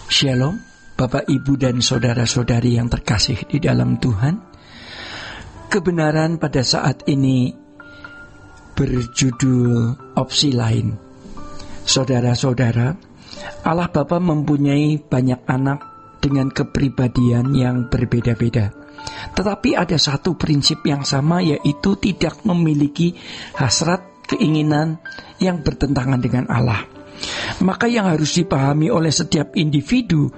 Shalom, Bapak, Ibu, dan saudara-saudari yang terkasih di dalam Tuhan. Kebenaran pada saat ini berjudul opsi lain. Saudara-saudara, Allah Bapa mempunyai banyak anak dengan kepribadian yang berbeda-beda. Tetapi ada satu prinsip yang sama, yaitu tidak memiliki hasrat, keinginan yang bertentangan dengan Allah. Maka yang harus dipahami oleh setiap individu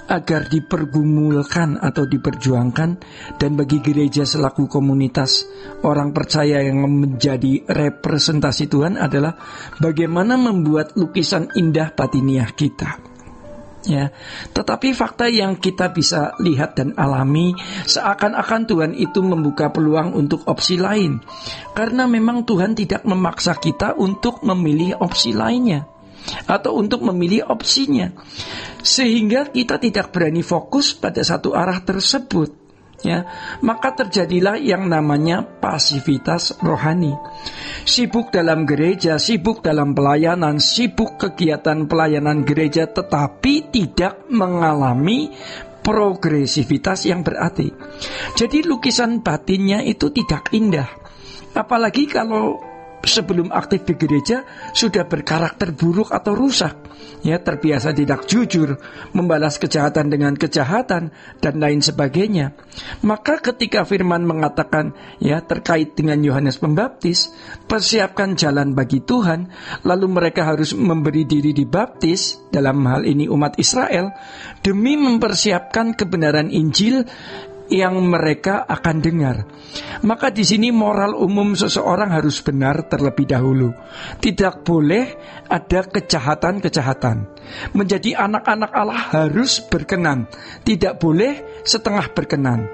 agar dipergumulkan atau diperjuangkan, dan bagi gereja selaku komunitas orang percaya yang menjadi representasi Tuhan, adalah bagaimana membuat lukisan indah batiniah kita. Ya, tetapi fakta yang kita bisa lihat dan alami, seakan-akan Tuhan itu membuka peluang untuk opsi lain, karena memang Tuhan tidak memaksa kita untuk memilih opsi lainnya atau untuk memilih opsinya, sehingga kita tidak berani fokus pada satu arah tersebut. Ya, maka terjadilah yang namanya pasivitas rohani. Sibuk dalam gereja, sibuk dalam pelayanan, sibuk kegiatan pelayanan gereja, tetapi tidak mengalami progresivitas yang berarti. Jadi lukisan batinnya itu tidak indah. Apalagi kalau sebelum aktif di gereja sudah berkarakter buruk atau rusak, ya, terbiasa tidak jujur, membalas kejahatan dengan kejahatan, dan lain sebagainya. Maka ketika firman mengatakan, ya, terkait dengan Yohanes Pembaptis, persiapkan jalan bagi Tuhan, lalu mereka harus memberi diri dibaptis, dalam hal ini umat Israel, demi mempersiapkan kebenaran Injil yang mereka akan dengar. Maka di sini moral umum seseorang harus benar terlebih dahulu. Tidak boleh ada kejahatan-kejahatan. Menjadi anak-anak Allah harus berkenan, tidak boleh setengah berkenan.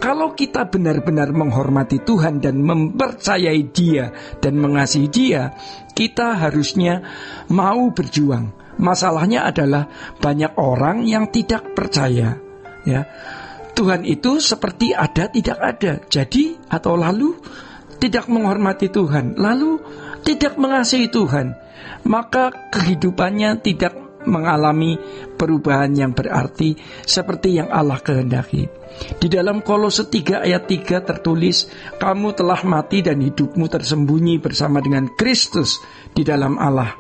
Kalau kita benar-benar menghormati Tuhan dan mempercayai Dia dan mengasihi Dia, kita harusnya mau berjuang. Masalahnya adalah banyak orang yang tidak percaya, ya. Tuhan itu seperti ada tidak ada. Jadi atau lalu tidak menghormati Tuhan, lalu tidak mengasihi Tuhan. Maka kehidupannya tidak mengalami perubahan yang berarti seperti yang Allah kehendaki. Di dalam Kolose 3 ayat 3 tertulis, kamu telah mati dan hidupmu tersembunyi bersama dengan Kristus di dalam Allah.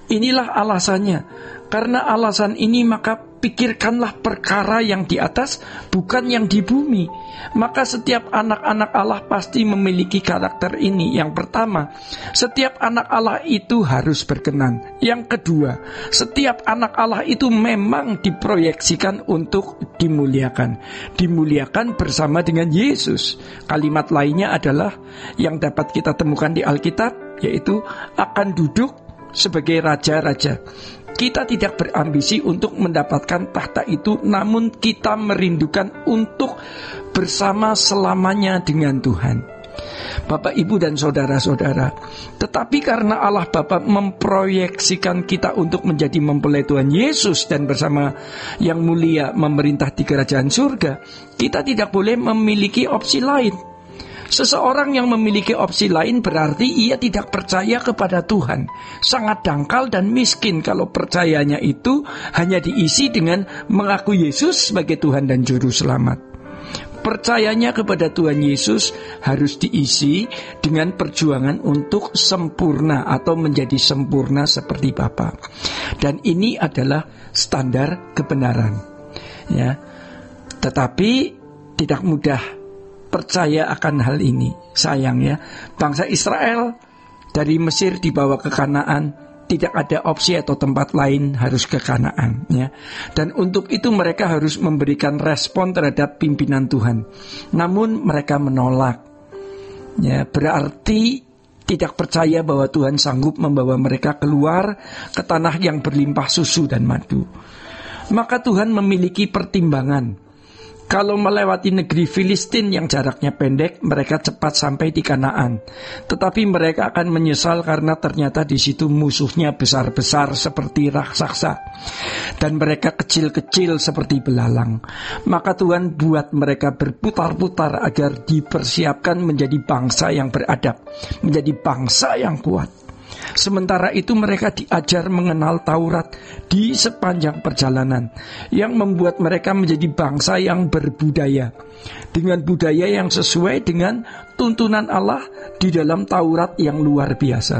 Inilah alasannya. Karena alasan ini maka pikirkanlah perkara yang di atas, bukan yang di bumi. Maka setiap anak-anak Allah pasti memiliki karakter ini. Yang pertama, setiap anak Allah itu harus berkenan. Yang kedua, setiap anak Allah itu memang diproyeksikan untuk dimuliakan. Dimuliakan bersama dengan Yesus. Kalimat lainnya adalah yang dapat kita temukan di Alkitab, yaitu akan duduk sebagai raja-raja. Kita tidak berambisi untuk mendapatkan tahta itu, namun kita merindukan untuk bersama selamanya dengan Tuhan. Bapak, Ibu, dan saudara-saudara, tetapi karena Allah Bapa memproyeksikan kita untuk menjadi mempelai Tuhan Yesus dan bersama yang mulia memerintah di kerajaan surga, kita tidak boleh memiliki opsi lain. Seseorang yang memiliki opsi lain berarti ia tidak percaya kepada Tuhan. Sangat dangkal dan miskin kalau percayanya itu hanya diisi dengan mengaku Yesus sebagai Tuhan dan Juru Selamat. Percayanya kepada Tuhan Yesus harus diisi dengan perjuangan untuk sempurna atau menjadi sempurna seperti Bapa. Dan ini adalah standar kebenaran. Ya. Tetapi tidak mudah percaya akan hal ini. Sayang, ya, bangsa Israel dari Mesir dibawa ke Kanaan, tidak ada opsi atau tempat lain, harus ke Kanaan, ya. Dan untuk itu mereka harus memberikan respon terhadap pimpinan Tuhan. Namun mereka menolak, ya, berarti tidak percaya bahwa Tuhan sanggup membawa mereka keluar ke tanah yang berlimpah susu dan madu. Maka Tuhan memiliki pertimbangan. Kalau melewati negeri Filistin yang jaraknya pendek, mereka cepat sampai di Kanaan. Tetapi mereka akan menyesal karena ternyata di situ musuhnya besar-besar seperti raksasa, dan mereka kecil-kecil seperti belalang. Maka Tuhan buat mereka berputar-putar agar dipersiapkan menjadi bangsa yang beradab, menjadi bangsa yang kuat. Sementara itu mereka diajar mengenal Taurat di sepanjang perjalanan, yang membuat mereka menjadi bangsa yang berbudaya, dengan budaya yang sesuai dengan tuntunan Allah di dalam Taurat yang luar biasa.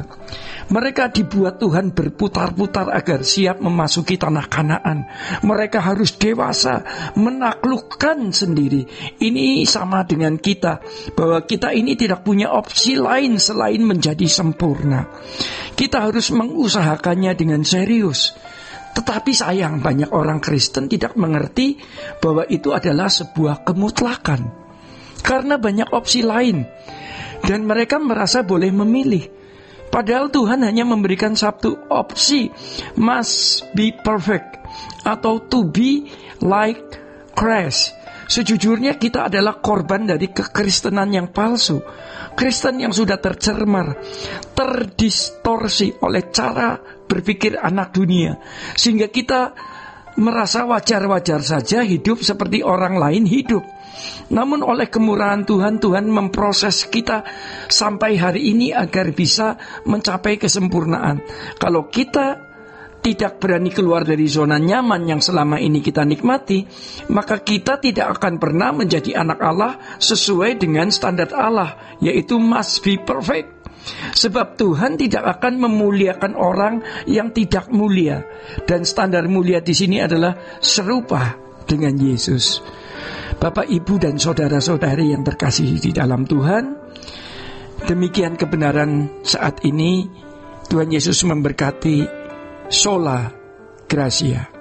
Mereka dibuat Tuhan berputar-putar agar siap memasuki tanah Kanaan. Mereka harus dewasa, menaklukkan sendiri. Ini sama dengan kita, bahwa kita ini tidak punya opsi lain selain menjadi sempurna. Kita harus mengusahakannya dengan serius. Tetapi sayang, banyak orang Kristen tidak mengerti bahwa itu adalah sebuah kemutlakan, karena banyak opsi lain, dan mereka merasa boleh memilih. Padahal Tuhan hanya memberikan satu opsi, must be perfect, atau to be like Christ. Sejujurnya kita adalah korban dari kekristenan yang palsu. Kristen yang sudah tercemar, terdistorsi oleh cara berpikir anak dunia, sehingga kita merasa wajar-wajar saja hidup seperti orang lain hidup. Namun oleh kemurahan Tuhan, Tuhan memproses kita sampai hari ini agar bisa mencapai kesempurnaan. Kalau kita tidak berani keluar dari zona nyaman yang selama ini kita nikmati, maka kita tidak akan pernah menjadi anak Allah sesuai dengan standar Allah, yaitu must be perfect. Sebab Tuhan tidak akan memuliakan orang yang tidak mulia, dan standar mulia di sini adalah serupa dengan Yesus. Bapak, Ibu, dan saudara-saudari yang terkasih di dalam Tuhan, demikian kebenaran saat ini. Tuhan Yesus memberkati. Sola Gracia.